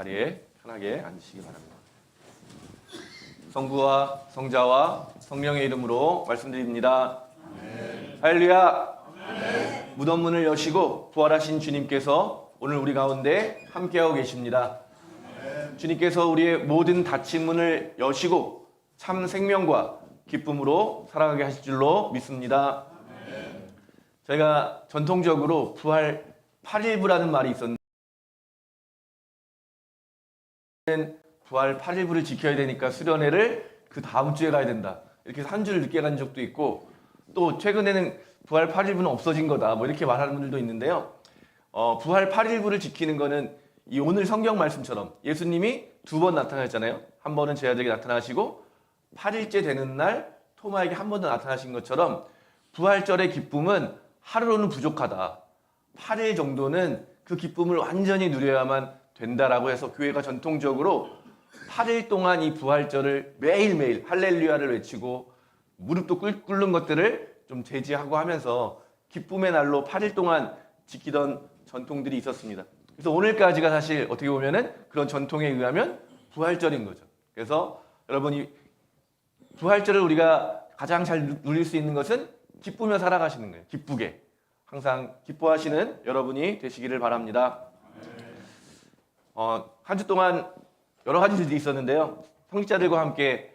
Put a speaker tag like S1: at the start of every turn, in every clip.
S1: 자리에 편하게 앉으시기 바랍니다. 성부와 성자와 성령의 이름으로 말씀드립니다. 할렐루야. 무덤 문을 여시고 부활하신 주님께서 오늘 우리 가운데 함께하고 계십니다. 주님께서 우리의 모든 닫힌 문을 여시고 참 생명과 기쁨으로 살아가게 하실 줄로 믿습니다. 저희가 전통적으로 부활 8일부라는 말이 있었는데 부활 8일부를 지켜야 되니까 수련회를 그 다음 주에 가야 된다. 이렇게 해서 한 주를 늦게 간 적도 있고, 또 최근에는 부활 8일부는 없어진 거다 뭐 이렇게 말하는 분들도 있는데요. 부활 8일부를 지키는 거는 이 오늘 성경 말씀처럼 예수님이 두 번 나타나셨잖아요. 한 번은 제 아들에게 나타나시고 8일째 되는 날 토마에게 한 번 더 나타나신 것처럼 부활절의 기쁨은 하루로는 부족하다. 8일 정도는 그 기쁨을 완전히 누려야만 된다라고 해서 교회가 전통적으로 8일 동안 이 부활절을 매일매일 할렐루야를 외치고 무릎도 꿇는 것들을 좀 제지하고 하면서 기쁨의 날로 8일 동안 지키던 전통들이 있었습니다. 그래서 오늘까지가 사실 어떻게 보면은 그런 전통에 의하면 부활절인 거죠. 그래서 여러분이 부활절을 우리가 가장 잘 누릴 수 있는 것은 기쁘며 살아가시는 거예요. 기쁘게. 항상 기뻐하시는 여러분이 되시기를 바랍니다. 한 주 동안 여러 가지 일이 있었는데요. 성직자들과 함께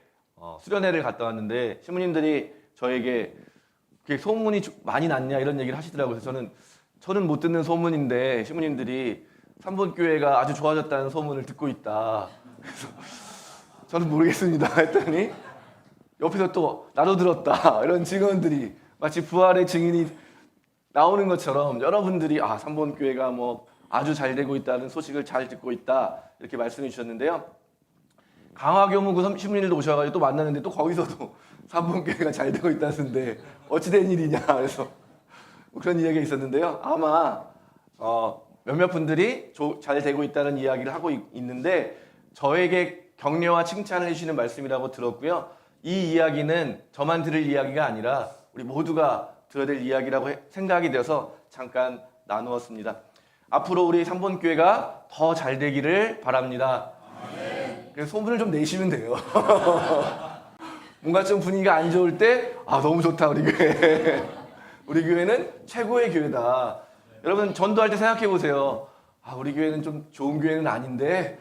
S1: 수련회를 갔다 왔는데 신부님들이 저에게 소문이 많이 났냐 이런 얘기를 하시더라고요. 그래서 저는 못 듣는 소문인데 신부님들이 삼본교회가 아주 좋아졌다는 소문을 듣고 있다. 그래서 저는 모르겠습니다 했더니 옆에서 또 나도 들었다 이런 증언들이 마치 부활의 증인이 나오는 것처럼 여러분들이 삼본교회가 뭐 아주 잘 되고 있다는 소식을 잘 듣고 있다 이렇게 말씀해 주셨는데요. 강화교무구 신부님들도 오셔가지고 또 만났는데 또 거기서도 삼본교회가 잘 되고 있다는데 어찌 된 일이냐 그래서 그런 이야기가 있었는데요. 아마 몇몇 분들이 잘 되고 있다는 이야기를 하고 있는데 저에게 격려와 칭찬을 해주시는 말씀이라고 들었고요. 이 이야기는 저만 들을 이야기가 아니라 우리 모두가 들어야 될 이야기라고 생각이 되어서 잠깐 나누었습니다. 앞으로 우리 삼본교회가 더 잘 되기를 바랍니다. 그래서 소문을 좀 내시면 돼요. 뭔가 좀 분위기가 안 좋을 때 너무 좋다 우리 교회. 우리 교회는 최고의 교회다. 여러분 전도할 때 생각해 보세요. 우리 교회는 좀 좋은 교회는 아닌데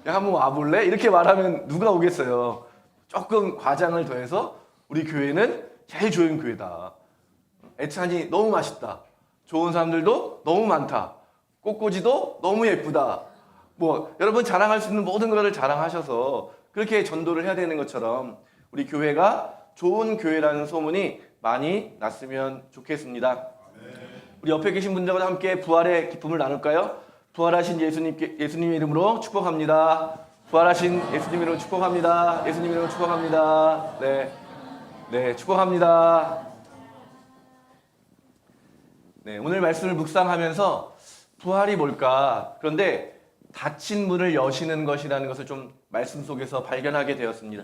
S1: 야 한번 와볼래? 이렇게 말하면 누가 오겠어요. 조금 과장을 더해서 우리 교회는 제일 좋은 교회다. 애찬이 너무 맛있다. 좋은 사람들도 너무 많다. 꽃꽂이도 너무 예쁘다. 뭐 여러분 자랑할 수 있는 모든 것을 자랑하셔서 그렇게 전도를 해야 되는 것처럼 우리 교회가 좋은 교회라는 소문이 많이 났으면 좋겠습니다. 우리 옆에 계신 분들과 함께 부활의 기쁨을 나눌까요? 부활하신 예수님의 이름으로 축복합니다. 부활하신 예수님 이름으로 축복합니다. 예수님 이름으로 축복합니다. 네, 축복합니다. 네, 오늘 말씀을 묵상하면서 부활이 뭘까? 그런데 닫힌 문을 여시는 것이라는 것을 좀 말씀 속에서 발견하게 되었습니다.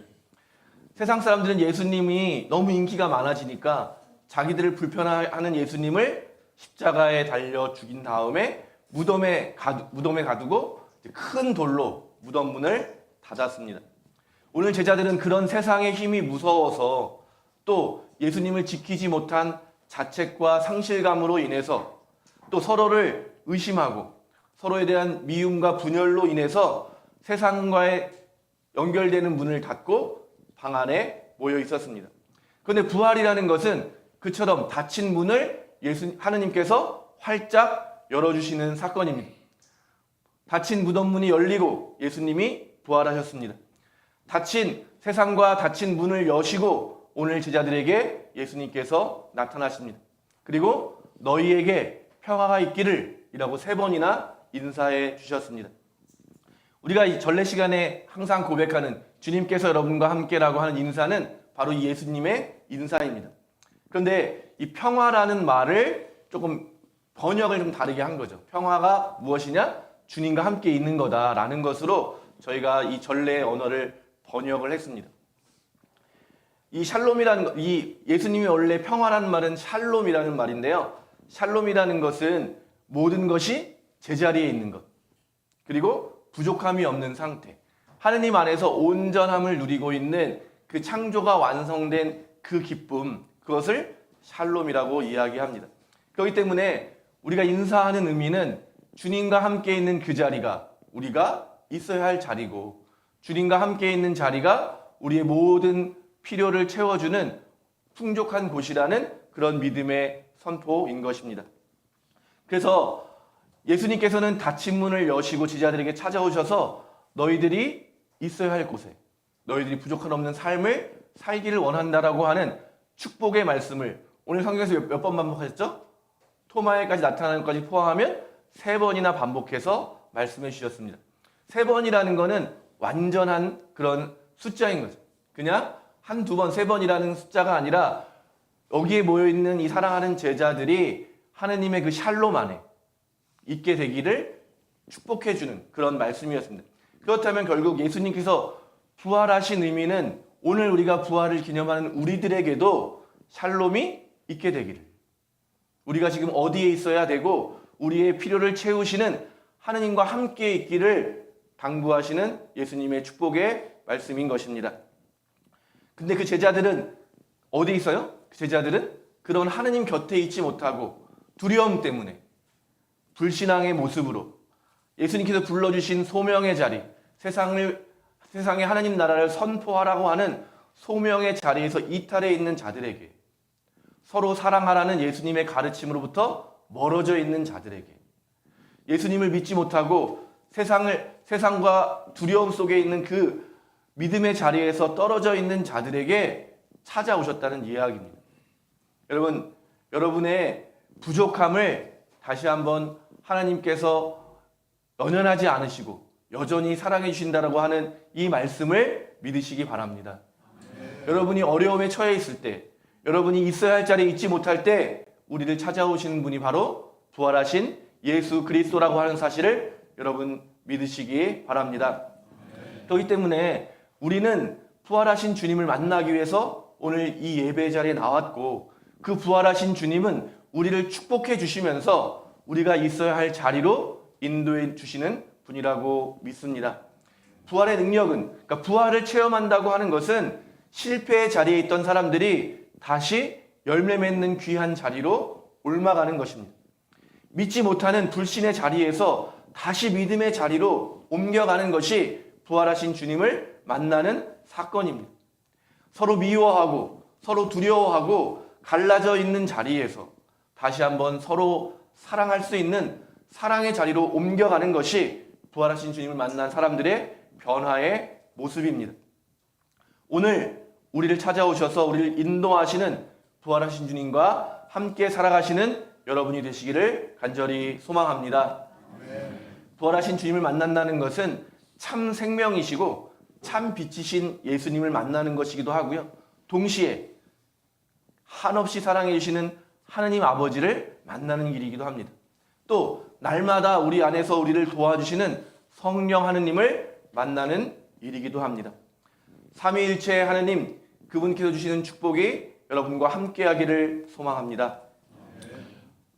S1: 세상 사람들은 예수님이 너무 인기가 많아지니까 자기들을 불편해하는 예수님을 십자가에 달려 죽인 다음에 무덤에 가두고 큰 돌로 무덤 문을 닫았습니다. 오늘 제자들은 그런 세상의 힘이 무서워서 또 예수님을 지키지 못한 자책과 상실감으로 인해서 또 서로를 의심하고 서로에 대한 미움과 분열로 인해서 세상과의 연결되는 문을 닫고 방 안에 모여 있었습니다. 그런데 부활이라는 것은 그처럼 닫힌 문을 하느님께서 활짝 열어주시는 사건입니다. 닫힌 무덤 문이 열리고 예수님이 부활하셨습니다. 닫힌 세상과 닫힌 문을 여시고 오늘 제자들에게 예수님께서 나타나십니다. 그리고 너희에게 평화가 있기를 이라고 3번이나 인사해 주셨습니다. 우리가 이 전례 시간에 항상 고백하는 주님께서 여러분과 함께라고 하는 인사는 바로 이 예수님의 인사입니다. 그런데 이 평화라는 말을 조금 번역을 좀 다르게 한 거죠. 평화가 무엇이냐? 주님과 함께 있는 거다라는 것으로 저희가 이 전례의 언어를 번역을 했습니다. 이 샬롬이라는 이 예수님이 원래 평화라는 말은 샬롬이라는 말인데요. 샬롬이라는 것은 모든 것이 제자리에 있는 것, 그리고 부족함이 없는 상태, 하느님 안에서 온전함을 누리고 있는 그 창조가 완성된 그 기쁨, 그것을 샬롬이라고 이야기합니다. 그렇기 때문에 우리가 인사하는 의미는 주님과 함께 있는 그 자리가 우리가 있어야 할 자리고, 주님과 함께 있는 자리가 우리의 모든 필요를 채워주는 풍족한 곳이라는 그런 믿음의 선포인 것입니다. 그래서 예수님께서는 닫힌 문을 여시고 제자들에게 찾아오셔서 너희들이 있어야 할 곳에, 너희들이 부족한 없는 삶을 살기를 원한다라고 하는 축복의 말씀을 오늘 성경에서 몇 번 반복하셨죠? 토마에까지 나타나는 것까지 포함하면 3번이나 반복해서 말씀해 주셨습니다. 3번이라는 것은 완전한 그런 숫자인 거죠. 그냥 한두 번, 3번이라는 숫자가 아니라 여기에 모여있는 이 사랑하는 제자들이 하느님의 그 샬롬 안에 있게 되기를 축복해 주는 그런 말씀이었습니다. 그렇다면 결국 예수님께서 부활하신 의미는 오늘 우리가 부활을 기념하는 우리들에게도 샬롬이 있게 되기를, 우리가 지금 어디에 있어야 되고 우리의 필요를 채우시는 하느님과 함께 있기를 당부하시는 예수님의 축복의 말씀인 것입니다. 근데 그 제자들은 어디 있어요? 그 제자들은 그런 하느님 곁에 있지 못하고 두려움 때문에 불신앙의 모습으로 예수님께서 불러주신 소명의 자리, 세상에 하나님 나라를 선포하라고 하는 소명의 자리에서 이탈해 있는 자들에게, 서로 사랑하라는 예수님의 가르침으로부터 멀어져 있는 자들에게, 예수님을 믿지 못하고 세상과 두려움 속에 있는 그 믿음의 자리에서 떨어져 있는 자들에게 찾아오셨다는 이야기입니다. 여러분, 여러분의 부족함을 다시 한번 하나님께서 연연하지 않으시고 여전히 사랑해 주신다라고 하는 이 말씀을 믿으시기 바랍니다. 여러분이 어려움에 처해 있을 때, 여러분이 있어야 할 자리에 있지 못할 때 우리를 찾아오시는 분이 바로 부활하신 예수 그리스도라고 하는 사실을 여러분 믿으시기 바랍니다. 그렇기 때문에 우리는 부활하신 주님을 만나기 위해서 오늘 이 예배 자리에 나왔고, 그 부활하신 주님은 우리를 축복해 주시면서 우리가 있어야 할 자리로 인도해 주시는 분이라고 믿습니다. 부활의 능력은, 그러니까 부활을 체험한다고 하는 것은 실패의 자리에 있던 사람들이 다시 열매 맺는 귀한 자리로 옮아가는 것입니다. 믿지 못하는 불신의 자리에서 다시 믿음의 자리로 옮겨가는 것이 부활하신 주님을 만나는 사건입니다. 서로 미워하고 서로 두려워하고 갈라져 있는 자리에서 다시 한번 서로 사랑할 수 있는 사랑의 자리로 옮겨가는 것이 부활하신 주님을 만난 사람들의 변화의 모습입니다. 오늘 우리를 찾아오셔서 우리를 인도하시는 부활하신 주님과 함께 살아가시는 여러분이 되시기를 간절히 소망합니다. 부활하신 주님을 만난다는 것은 참 생명이시고 참 빛이신 예수님을 만나는 것이기도 하고요. 동시에 한없이 사랑해 주시는 하느님 아버지를 만나는 길이기도 합니다. 또 날마다 우리 안에서 우리를 도와주시는 성령 하느님을 만나는 일이기도 합니다. 삼위일체 하느님, 그분께서 주시는 축복이 여러분과 함께하기를 소망합니다.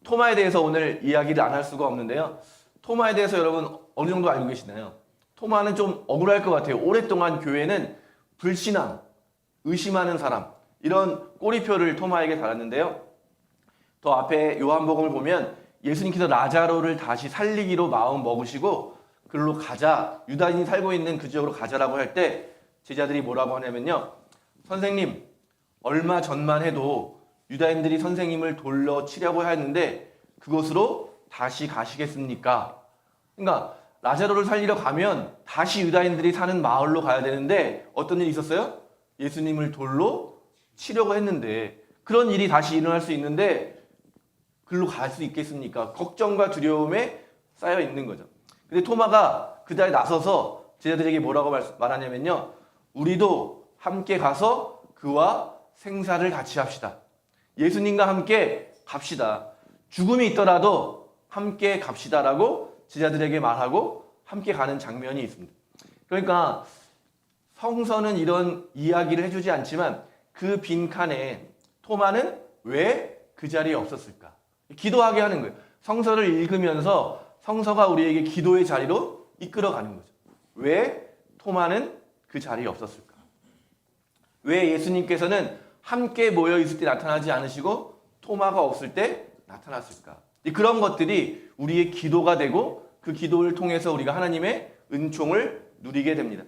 S1: 토마에 대해서 오늘 이야기를 안 할 수가 없는데요. 토마에 대해서 여러분 어느 정도 알고 계시나요? 토마는 좀 억울할 것 같아요. 오랫동안 교회는 불신앙, 의심하는 사람, 이런 꼬리표를 토마에게 달았는데요. 더 앞에 요한복음을 보면 예수님께서 라자로를 다시 살리기로 마음 먹으시고 그걸로 가자, 유다인이 살고 있는 그 지역으로 가자라고 할 때 제자들이 뭐라고 하냐면요, 선생님, 얼마 전만 해도 유다인들이 선생님을 돌려 치려고 했는데 그곳으로 다시 가시겠습니까? 그러니까 라자로를 살리러 가면 다시 유다인들이 사는 마을로 가야 되는데 어떤 일이 있었어요? 예수님을 돌로 치려고 했는데, 그런 일이 다시 일어날 수 있는데 글로 갈 수 있겠습니까? 걱정과 두려움에 쌓여 있는 거죠. 근데 토마가 그 자리에 나서서 제자들에게 뭐라고 말하냐면요, 우리도 함께 가서 그와 생사를 같이 합시다. 예수님과 함께 갑시다. 죽음이 있더라도 함께 갑시다라고 제자들에게 말하고 함께 가는 장면이 있습니다. 그러니까 성서는 이런 이야기를 해주지 않지만 그 빈칸에 토마는 왜 그 자리에 없었을까? 기도하게 하는 거예요. 성서를 읽으면서 성서가 우리에게 기도의 자리로 이끌어가는 거죠. 왜 토마는 그 자리에 없었을까? 왜 예수님께서는 함께 모여 있을 때 나타나지 않으시고 토마가 없을 때 나타났을까? 그런 것들이 우리의 기도가 되고 그 기도를 통해서 우리가 하나님의 은총을 누리게 됩니다.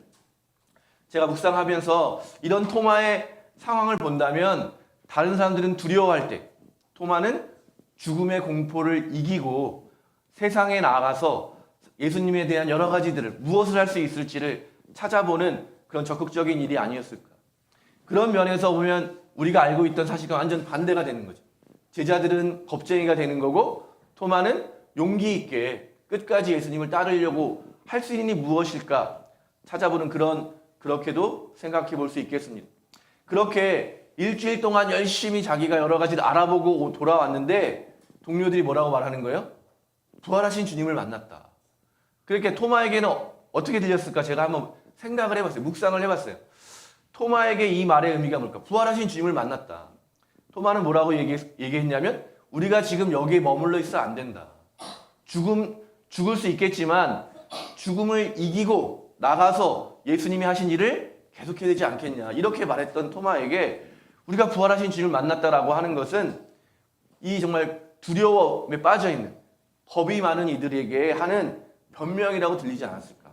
S1: 제가 묵상하면서 이런 토마의 상황을 본다면 다른 사람들은 두려워할 때 토마는 죽음의 공포를 이기고 세상에 나가서 예수님에 대한 여러 가지들을 무엇을 할 수 있을지를 찾아보는 그런 적극적인 일이 아니었을까. 그런 면에서 보면 우리가 알고 있던 사실과 완전 반대가 되는 거죠. 제자들은 겁쟁이가 되는 거고 토마는 용기 있게 끝까지 예수님을 따르려고 할 수 있는 일이 무엇일까 찾아보는 그렇게도 생각해 볼 수 있겠습니다. 그렇게 일주일 동안 열심히 자기가 여러 가지를 알아보고 돌아왔는데 동료들이 뭐라고 말하는 거예요? 부활하신 주님을 만났다. 그렇게 토마에게는 어떻게 들렸을까? 제가 한번 생각을 해봤어요. 묵상을 해봤어요. 토마에게 이 말의 의미가 뭘까? 부활하신 주님을 만났다. 토마는 뭐라고 얘기했냐면 우리가 지금 여기에 머물러 있어 안 된다. 죽을 수 있겠지만 죽음을 이기고 나가서 예수님이 하신 일을 계속해야 되지 않겠냐. 이렇게 말했던 토마에게 우리가 부활하신 주님을 만났다라고 하는 것은 이 정말 두려움에 빠져있는 겁이 많은 이들에게 하는 변명이라고 들리지 않았을까.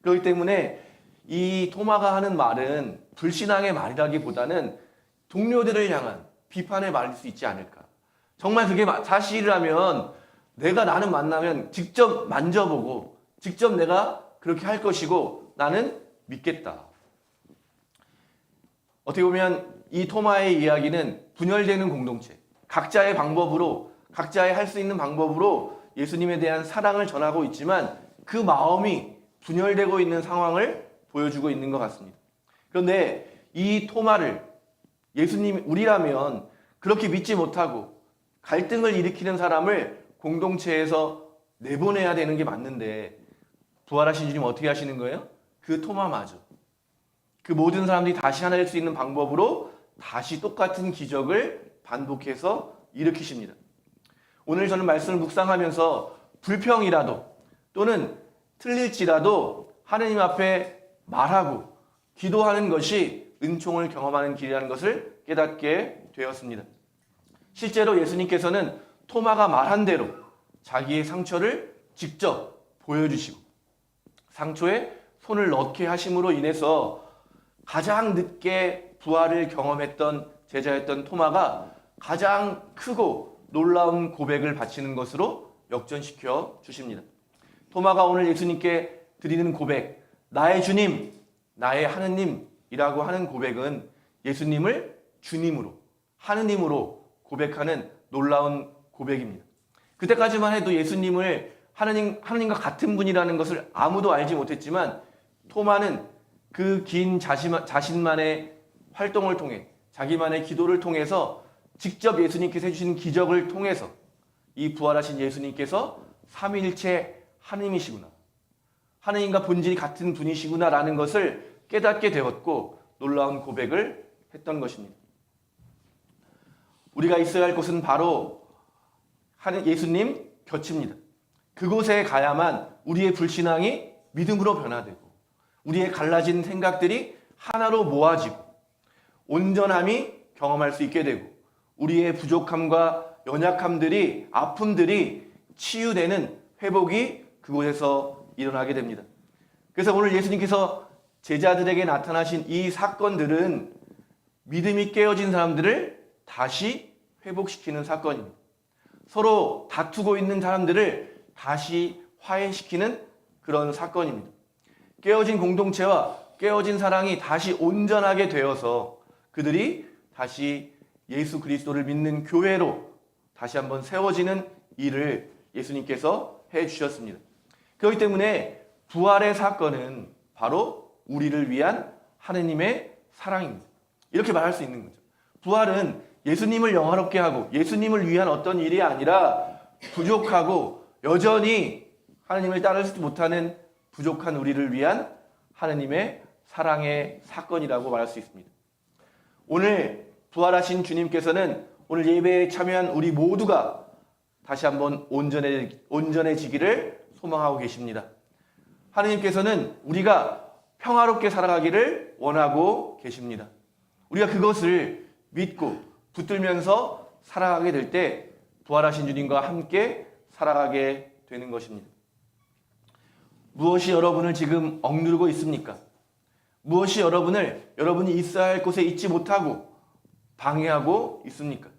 S1: 그렇기 때문에 이 토마가 하는 말은 불신앙의 말이라기보다는 동료들을 향한 비판의 말일 수 있지 않을까. 정말 그게 사실이라면 나는 만나면 직접 만져보고 직접 내가 그렇게 할 것이고 나는 믿겠다. 어떻게 보면 이 토마의 이야기는 분열되는 공동체, 각자의 방법으로 각자의 할 수 있는 방법으로 예수님에 대한 사랑을 전하고 있지만 그 마음이 분열되고 있는 상황을 보여주고 있는 것 같습니다. 그런데 이 토마를 우리라면 그렇게 믿지 못하고 갈등을 일으키는 사람을 공동체에서 내보내야 되는 게 맞는데 부활하신 주님 어떻게 하시는 거예요? 그 토마마저 그 모든 사람들이 다시 하나 될 수 있는 방법으로 다시 똑같은 기적을 반복해서 일으키십니다. 오늘 저는 말씀을 묵상하면서 불평이라도 또는 틀릴지라도 하느님 앞에 말하고 기도하는 것이 은총을 경험하는 길이라는 것을 깨닫게 되었습니다. 실제로 예수님께서는 토마가 말한 대로 자기의 상처를 직접 보여주시고 상처에 손을 넣게 하심으로 인해서 가장 늦게 부활을 경험했던 제자였던 토마가 가장 크고 놀라운 고백을 바치는 것으로 역전시켜 주십니다. 토마가 오늘 예수님께 드리는 고백, 나의 주님, 나의 하느님이라고 하는 고백은 예수님을 주님으로, 하느님으로 고백하는 놀라운 고백입니다. 그때까지만 해도 예수님을 하느님과 같은 분이라는 것을 아무도 알지 못했지만 토마는 그 긴 자신만의 활동을 통해 자기만의 기도를 통해서 직접 예수님께서 해주신 기적을 통해서 이 부활하신 예수님께서 삼위일체 하느님이시구나. 하느님과 본질이 같은 분이시구나라는 것을 깨닫게 되었고 놀라운 고백을 했던 것입니다. 우리가 있어야 할 곳은 바로 예수님 곁입니다. 그곳에 가야만 우리의 불신앙이 믿음으로 변화되고 우리의 갈라진 생각들이 하나로 모아지고 온전함이 경험할 수 있게 되고 우리의 부족함과 연약함들이 아픔들이 치유되는 회복이 그곳에서 일어나게 됩니다. 그래서 오늘 예수님께서 제자들에게 나타나신 이 사건들은 믿음이 깨어진 사람들을 다시 회복시키는 사건입니다. 서로 다투고 있는 사람들을 다시 화해시키는 그런 사건입니다. 깨어진 공동체와 깨어진 사랑이 다시 온전하게 되어서 그들이 다시 예수 그리스도를 믿는 교회로 다시 한번 세워지는 일을 예수님께서 해주셨습니다. 그렇기 때문에 부활의 사건은 바로 우리를 위한 하느님의 사랑입니다. 이렇게 말할 수 있는 거죠. 부활은 예수님을 영화롭게 하고 예수님을 위한 어떤 일이 아니라 부족하고 여전히 하느님을 따르지 못하는 부족한 우리를 위한 하느님의 사랑의 사건이라고 말할 수 있습니다. 오늘 부활하신 주님께서는 오늘 예배에 참여한 우리 모두가 다시 한번 온전해지기를 소망하고 계십니다. 하느님께서는 우리가 평화롭게 살아가기를 원하고 계십니다. 우리가 그것을 믿고 붙들면서 살아가게 될 때 부활하신 주님과 함께 살아가게 되는 것입니다. 무엇이 여러분을 지금 억누르고 있습니까? 무엇이 여러분이 있어야 할 곳에 있지 못하고 방해하고 있습니까?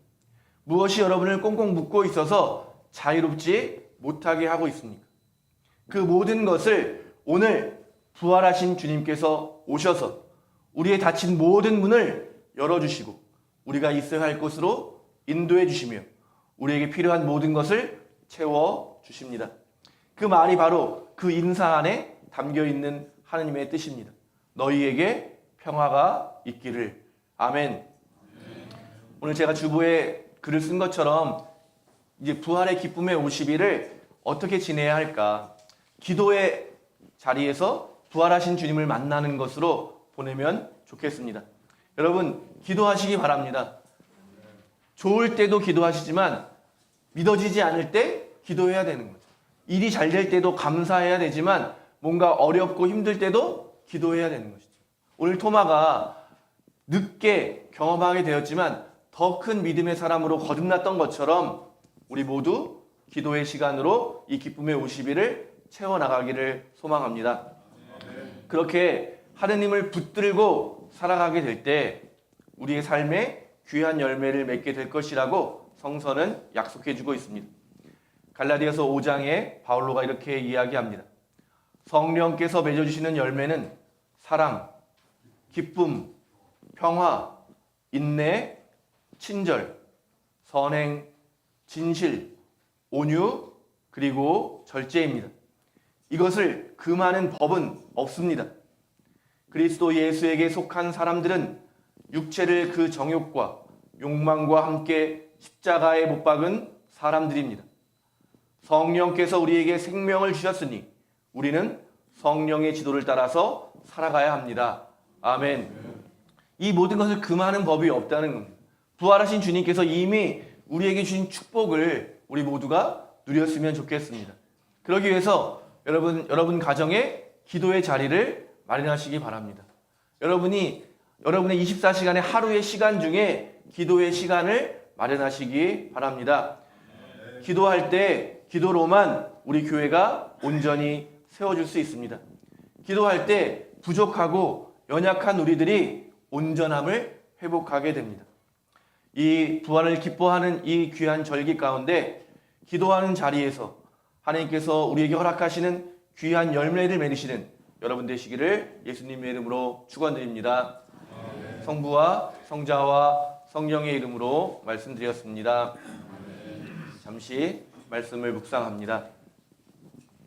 S1: 무엇이 여러분을 꽁꽁 묶고 있어서 자유롭지 못하게 하고 있습니까? 그 모든 것을 오늘 부활하신 주님께서 오셔서 우리의 닫힌 모든 문을 열어주시고 우리가 있어야 할 곳으로 인도해 주시며 우리에게 필요한 모든 것을 채워주십니다. 그 말이 바로 그 인사 안에 담겨있는 하느님의 뜻입니다. 너희에게 평화가 있기를. 아멘. 오늘 제가 주보에 글을 쓴 것처럼 이제 부활의 기쁨의 50일을 어떻게 지내야 할까? 기도의 자리에서 부활하신 주님을 만나는 것으로 보내면 좋겠습니다. 여러분, 기도하시기 바랍니다. 좋을 때도 기도하시지만 믿어지지 않을 때 기도해야 되는 거죠. 일이 잘 될 때도 감사해야 되지만 뭔가 어렵고 힘들 때도 기도해야 되는 것이죠. 오늘 토마가 늦게 경험하게 되었지만 더 큰 믿음의 사람으로 거듭났던 것처럼 우리 모두 기도의 시간으로 이 기쁨의 50일을 채워나가기를 소망합니다. 그렇게 하느님을 붙들고 살아가게 될 때 우리의 삶에 귀한 열매를 맺게 될 것이라고 성서는 약속해주고 있습니다. 갈라디아서 5장에 바울로가 이렇게 이야기합니다. 성령께서 맺어주시는 열매는 사랑, 기쁨, 평화, 인내, 친절, 선행, 진실, 온유, 그리고 절제입니다. 이것을 금하는 법은 없습니다. 그리스도 예수에게 속한 사람들은 육체를 그 정욕과 욕망과 함께 십자가에 못 박은 사람들입니다. 성령께서 우리에게 생명을 주셨으니 우리는 성령의 지도를 따라서 살아가야 합니다. 아멘. 이 모든 것을 금하는 법이 없다는 겁니다. 부활하신 주님께서 이미 우리에게 주신 축복을 우리 모두가 누렸으면 좋겠습니다. 그러기 위해서 여러분 가정에 기도의 자리를 마련하시기 바랍니다. 여러분의 24시간의 하루의 시간 중에 기도의 시간을 마련하시기 바랍니다. 기도할 때 기도로만 우리 교회가 온전히 세워질 수 있습니다. 기도할 때 부족하고 연약한 우리들이 온전함을 회복하게 됩니다. 이 부활을 기뻐하는 이 귀한 절기 가운데 기도하는 자리에서 하나님께서 우리에게 허락하시는 귀한 열매를 맺으시는 여러분 되시기를 예수님의 이름으로 축원드립니다. 성부와 성자와 성령의 이름으로 말씀드렸습니다. 잠시 말씀을 묵상합니다.